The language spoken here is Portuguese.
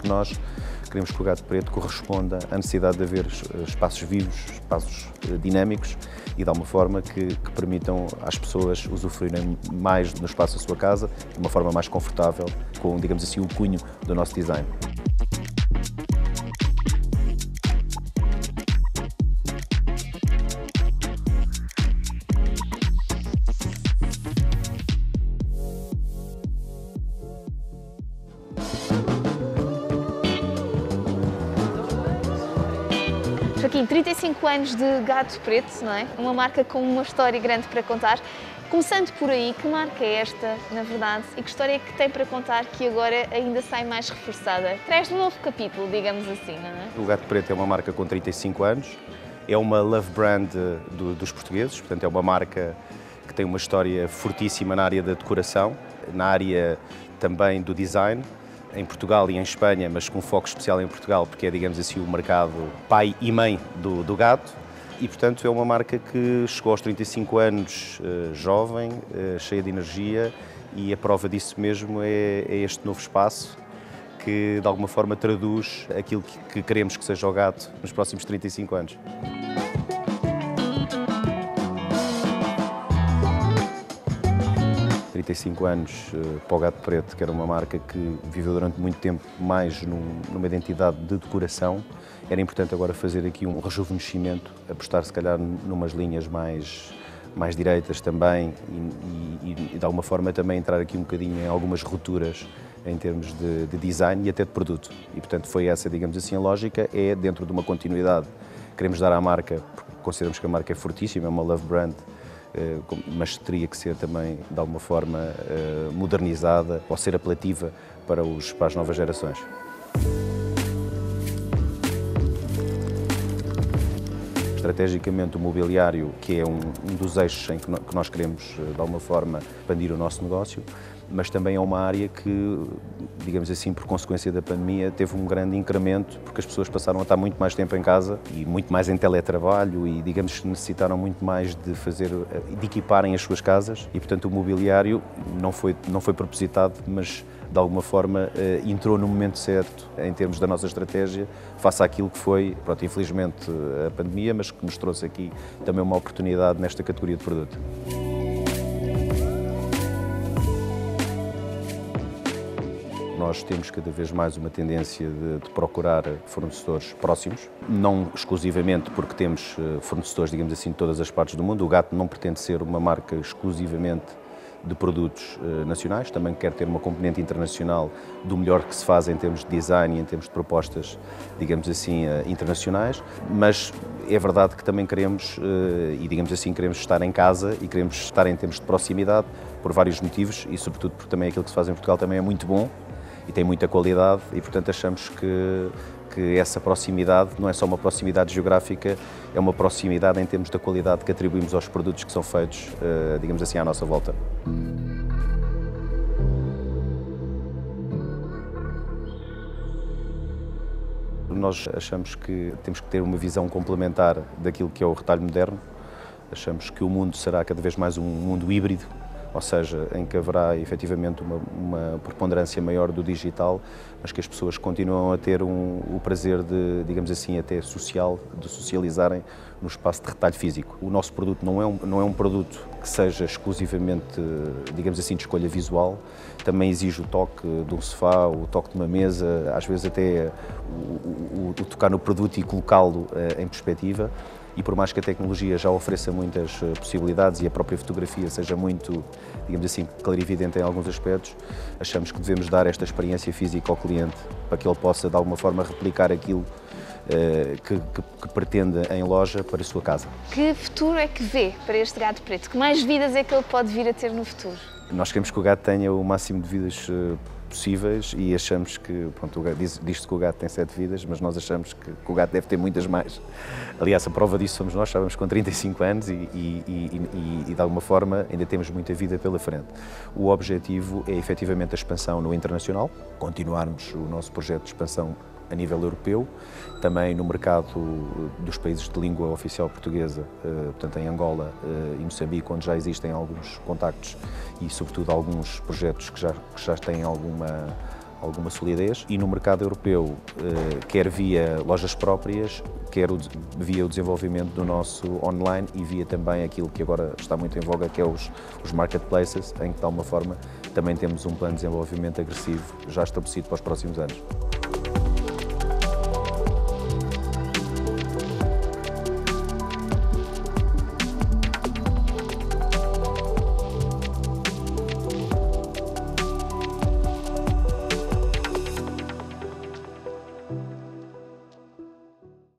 nós queremos que o Gato Preto corresponda à necessidade de haver espaços vivos, espaços dinâmicos e de alguma forma que permitam às pessoas usufruírem mais no espaço da sua casa, de uma forma mais confortável, com, digamos assim, o cunho do nosso design. Joaquim, 35 anos de Gato Preto, não é? Uma marca com uma história grande para contar. Começando por aí, que marca é esta, na verdade, e que história é que tem para contar que agora ainda sai mais reforçada? Traz um novo capítulo, digamos assim, não é? O Gato Preto é uma marca com 35 anos, é uma love brand dos portugueses, portanto é uma marca que tem uma história fortíssima na área da decoração, na área também do design, em Portugal e em Espanha, mas com foco especial em Portugal, porque é, digamos assim, o mercado pai e mãe do gato. E, portanto, é uma marca que chegou aos 35 anos jovem, cheia de energia, e a prova disso mesmo é este novo espaço que, de alguma forma, traduz aquilo que queremos que seja o gato nos próximos 35 anos. Há 35 anos para o Gato Preto, que era uma marca que viveu durante muito tempo mais numa identidade de decoração. Era importante agora fazer aqui um rejuvenescimento, apostar se calhar numas linhas mais direitas também e de alguma forma também entrar aqui um bocadinho em algumas rupturas em termos de design e até de produto. E portanto foi essa, digamos assim, a lógica, é dentro de uma continuidade que queremos dar à marca, porque consideramos que a marca é fortíssima, é uma love brand, mas teria que ser também, de alguma forma, modernizada ou ser apelativa para as novas gerações. Estrategicamente, o mobiliário, que é um dos eixos em que nós queremos, de alguma forma, expandir o nosso negócio, mas também é uma área que, digamos assim, por consequência da pandemia, teve um grande incremento, porque as pessoas passaram a estar muito mais tempo em casa e muito mais em teletrabalho e, digamos, necessitaram muito mais de equiparem as suas casas e, portanto, o mobiliário não foi propositado, mas de alguma forma entrou no momento certo em termos da nossa estratégia, face àquilo que foi, pronto, infelizmente, a pandemia, mas que nos trouxe aqui também uma oportunidade nesta categoria de produto. Nós temos cada vez mais uma tendência de procurar fornecedores próximos, não exclusivamente porque temos fornecedores, digamos assim, de todas as partes do mundo. O Gato não pretende ser uma marca exclusivamente de produtos nacionais, também quer ter uma componente internacional do melhor que se faz em termos de design e em termos de propostas, digamos assim, internacionais, mas é verdade que também queremos, e digamos assim, queremos estar em casa e queremos estar em termos de proximidade por vários motivos e sobretudo porque também aquilo que se faz em Portugal também é muito bom e tem muita qualidade e, portanto, achamos que essa proximidade não é só uma proximidade geográfica, é uma proximidade em termos da qualidade que atribuímos aos produtos que são feitos, digamos assim, à nossa volta. Nós achamos que temos que ter uma visão complementar daquilo que é o retalho moderno. Achamos que o mundo será cada vez mais um mundo híbrido, ou seja, em que haverá efetivamente uma preponderância maior do digital, mas que as pessoas continuam a ter o prazer de, digamos assim, até social, de socializarem no espaço de retalho físico. O nosso produto não é um produto que seja exclusivamente, digamos assim, de escolha visual, também exige o toque de um sofá, o toque de uma mesa, às vezes até o tocar no produto e colocá-lo em perspectiva. E por mais que a tecnologia já ofereça muitas possibilidades e a própria fotografia seja muito, digamos assim, clarividente em alguns aspectos, achamos que devemos dar esta experiência física ao cliente para que ele possa, de alguma forma, replicar aquilo que pretende em loja para a sua casa. Que futuro é que vê para este Gato Preto? Que mais vidas é que ele pode vir a ter no futuro? Nós queremos que o gato tenha o máximo de vidas possíveis e achamos que, pronto, diz-se que o gato tem 7 vidas, mas nós achamos que o gato deve ter muitas mais. Aliás, a prova disso somos nós, estávamos com 35 anos e de alguma forma ainda temos muita vida pela frente. O objetivo é efetivamente a expansão no internacional, continuarmos o nosso projeto de expansão a nível europeu, também no mercado dos países de língua oficial portuguesa, portanto em Angola e Moçambique, onde já existem alguns contactos e sobretudo alguns projetos que já têm alguma solidez e no mercado europeu, quer via lojas próprias, quer via o desenvolvimento do nosso online e via também aquilo que agora está muito em voga, que é os marketplaces, em que de alguma forma também temos um plano de desenvolvimento agressivo já estabelecido para os próximos anos.